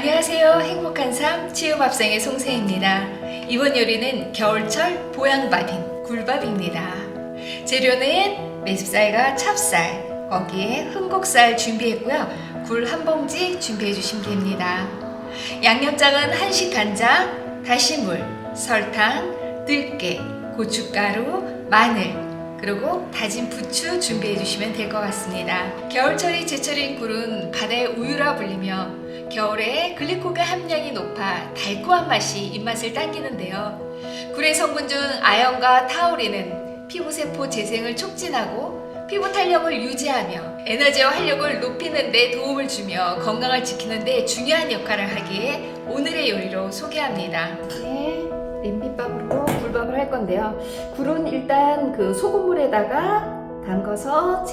안녕하세요. 행복한 삶 치유밥상의 송세입니다. 이번 요리는 겨울철 보양밥인 굴밥입니다. 재료는 맵쌀과 찹쌀, 거기에 흥국살 준비했고요. 굴 한 봉지 준비해 주시면 됩니다. 양념장은 한식 간장, 다시물, 설탕, 들깨, 고춧가루, 마늘, 그리고 다진 부추 준비해 주시면 될 것 같습니다. 겨울철이 제철인 굴은 바다의 우유라 불리며 겨울에 글리코겐 함량이 높아 달콤한 맛이 입맛을 당기는데요. 굴의 성분 중 아연과 타우린은 피부세포 재생을 촉진하고 피부 탄력을 유지하며 에너지와 활력을 높이는 데 도움을 주며 건강을 지키는 데 중요한 역할을 하기에 오늘의 요리로 소개합니다. 냄비밥으로 굴밥을 할 건데요. 굴은 일단 그 소금물에다가 담가서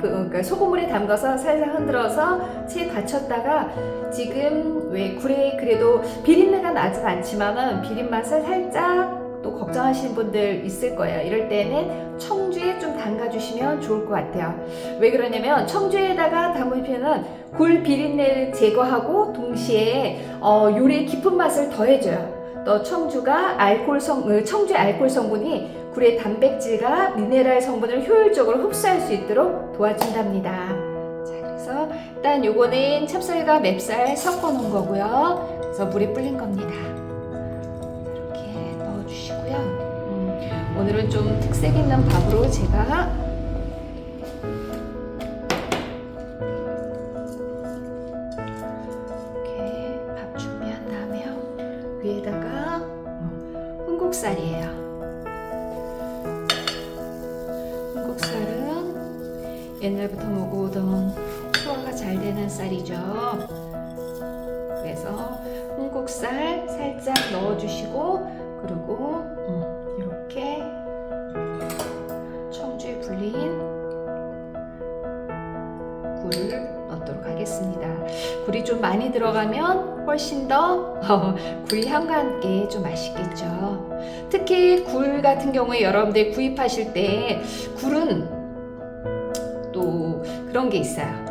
그러니까 소금물에 담가서 살살 흔들어서 채 받쳤다가 지금 왜 굴에 그래도 비린내가 나진 않지만은 비린 맛을 살짝 또 걱정하시는 분들 있을 거예요. 이럴 때는 청주에 좀 담가주시면 좋을 것 같아요. 왜 그러냐면 청주에다가 담으면은 굴 비린내를 제거하고 동시에 요리의 깊은 맛을 더해줘요. 또 청주의 알코올 성분이 굴의 단백질과 미네랄 성분을 효율적으로 흡수할 수 있도록 도와준답니다. 자, 그래서 일단 요거는 찹쌀과 맵쌀 섞어 놓은 거고요. 그래서 물에 불린 겁니다. 이렇게 넣어주시고요. 오늘은 좀 특색 있는 밥으로 제가 이렇게 밥 준비한 다음에 위에다가 흥국살이에요. 흥국살은 옛날부터 먹어오던 소화가 잘 되는 쌀이죠. 그래서 흥국살 살짝 넣어주시고 그리고 이렇게 청주에 불린 굴을 넣도록 하겠습니다. 굴이 좀 많이 들어가면 훨씬 더 굴향과 함께 좀 맛있겠죠. 특히 굴 같은 경우에 여러분들 구입하실 때 굴은 또 그런 게 있어요.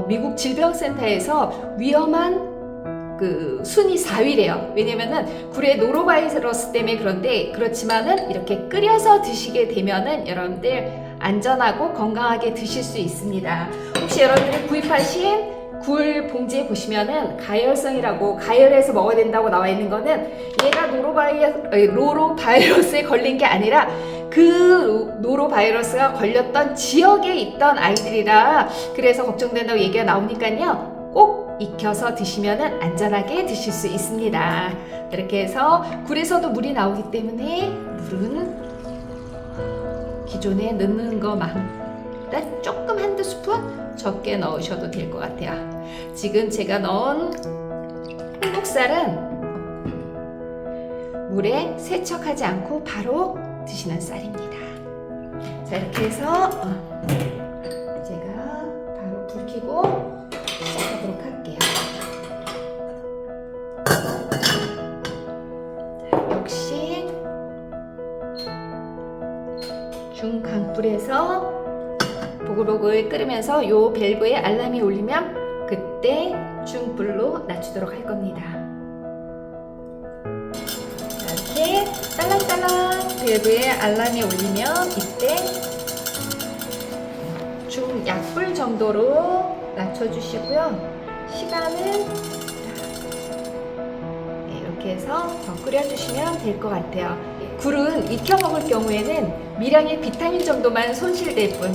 미국 질병센터에서 위험한 그 순위 4위래요. 왜냐면은 굴에 노로바이러스 때문에 그렇지만은 이렇게 끓여서 드시게 되면은 여러분들 안전하고 건강하게 드실 수 있습니다. 혹시 여러분들이 구입하신 굴 봉지에 보시면은 가열성이라고 가열해서 먹어야 된다고 나와 있는 거는 얘가 노로바이러스에 걸린 게 아니라 그 노로바이러스가 걸렸던 지역에 있던 아이들이라 그래서 걱정된다고 얘기가 나오니까요. 꼭 익혀서 드시면은 안전하게 드실 수 있습니다. 이렇게 해서 굴에서도 물이 나오기 때문에 물은 기존에 넣는 것만 일단 조금 한두 스푼 적게 넣으셔도 될 것 같아요. 지금 제가 넣은 흥국살은 물에 세척하지 않고 바로 드시는 쌀입니다. 자, 이렇게 해서 제가 바로 불 켜고 시작하도록 할게요. 역시 중강불에서 보글보글 끓으면서 요 밸브에 알람이 울리면 그때 중불로 낮추도록 할 겁니다. 이렇게 딸랑딸랑 밸브에 알람이 울리면 이때 중약불 정도로 낮춰주시고요. 시간은 이렇게 해서 더 끓여주시면 될 것 같아요. 굴은 익혀 먹을 경우에는 미량의 비타민 정도만 손실될 뿐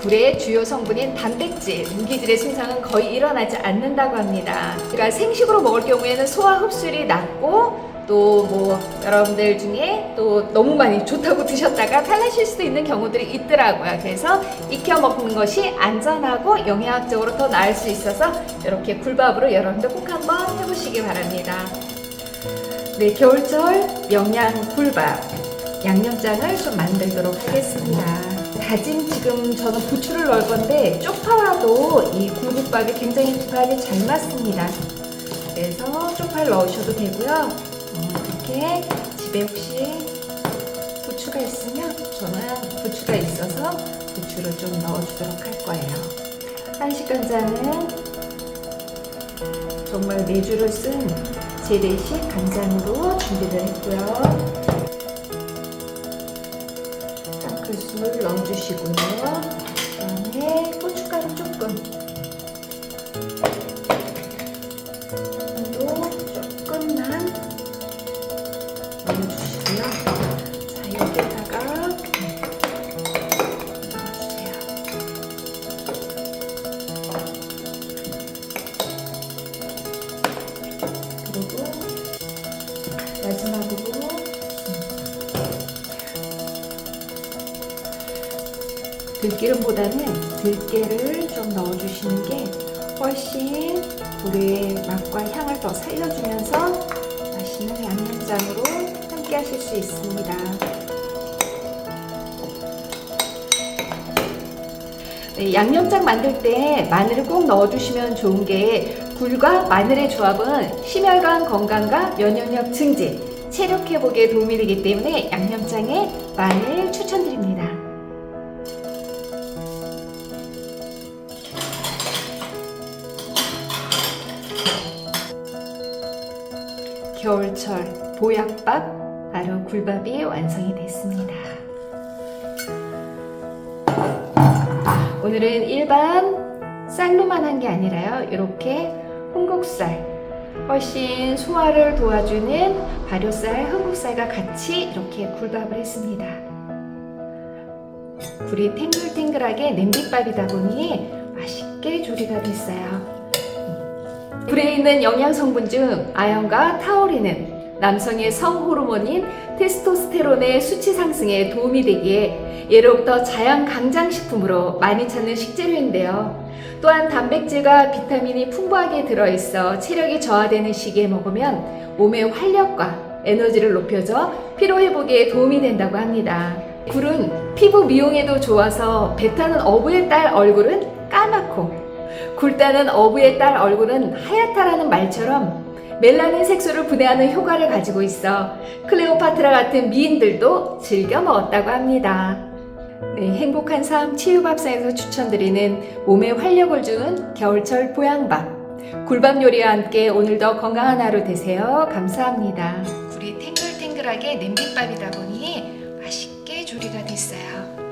굴의 주요 성분인 단백질, 무기질의 손상은 거의 일어나지 않는다고 합니다. 그러니까 생식으로 먹을 경우에는 소화 흡수율이 낮고 또 뭐 여러분들 중에 또 너무 많이 좋다고 드셨다가 탈나실 수도 있는 경우들이 있더라고요. 그래서 익혀 먹는 것이 안전하고 영양학적으로 더 나을 수 있어서 이렇게 굴밥으로 여러분들 꼭 한번 해보시기 바랍니다. 네, 겨울철 영양 굴밥 양념장을 좀 만들도록 하겠습니다. 다진 지금 저는 부추를 넣을 건데 쪽파와도 이 굴국밥이 굉장히 궁합이 잘 맞습니다. 그래서 쪽파를 넣으셔도 되고요. 이렇게 집에 혹시 부추가 있으면 저는 부추가 있어서 부추를 좀 넣어주도록 할 거예요. 한식 간장은 정말 메주를 쓴 재래식 간장으로 준비를 했고요. 한 큰술 넣어주시고요. 그다음에 고춧가루 조금, 또 조금만 넣어주시고요. 자, 여기에다가 넣어주세요. 그리고 마지막으로 들기름보다는 들깨를 좀 넣어주시는 게 훨씬 굴의 맛과 향을 더 살려주면서 맛있는 양념장으로 함께 하실 수 있습니다. 네, 양념장 만들 때 마늘을 꼭 넣어주시면 좋은 게 굴과 마늘의 조합은 심혈관 건강과 면역력 증진, 체력 회복에 도움이 되기 때문에 양념장에 마늘 추천드립니다. 겨울철 보약밥, 바로 굴밥이 완성이 됐습니다. 오늘은 일반 쌀로만 한 게 아니라요, 이렇게 홍국살, 훨씬 소화를 도와주는 발효쌀, 흑국살과 같이 이렇게 굴밥을 했습니다. 굴이 탱글탱글하게 냄비밥이다 보니 맛있게 조리가 됐어요. 굴에 있는 영양 성분 중 아연과 타우린은 남성의 성호르몬인 테스토스테론의 수치 상승에 도움이 되기에 예로부터 자연 강장식품으로 많이 찾는 식재료인데요. 또한 단백질과 비타민이 풍부하게 들어있어 체력이 저하되는 시기에 먹으면 몸의 활력과 에너지를 높여줘 피로회복에 도움이 된다고 합니다. 굴은 피부 미용에도 좋아서 배 타는 어부의 딸 얼굴은 까맣고 굴 따는 어부의 딸 얼굴은 하얗다라는 말처럼 멜라닌 색소를 분해하는 효과를 가지고 있어 클레오파트라 같은 미인들도 즐겨 먹었다고 합니다. 네, 행복한 삶 치유밥상에서 추천드리는 몸에 활력을 주는 겨울철 보양밥, 굴밥 요리와 함께 오늘도 건강한 하루 되세요. 감사합니다. 굴이 탱글탱글하게 냄비밥이다 보니 맛있게 조리가 됐어요.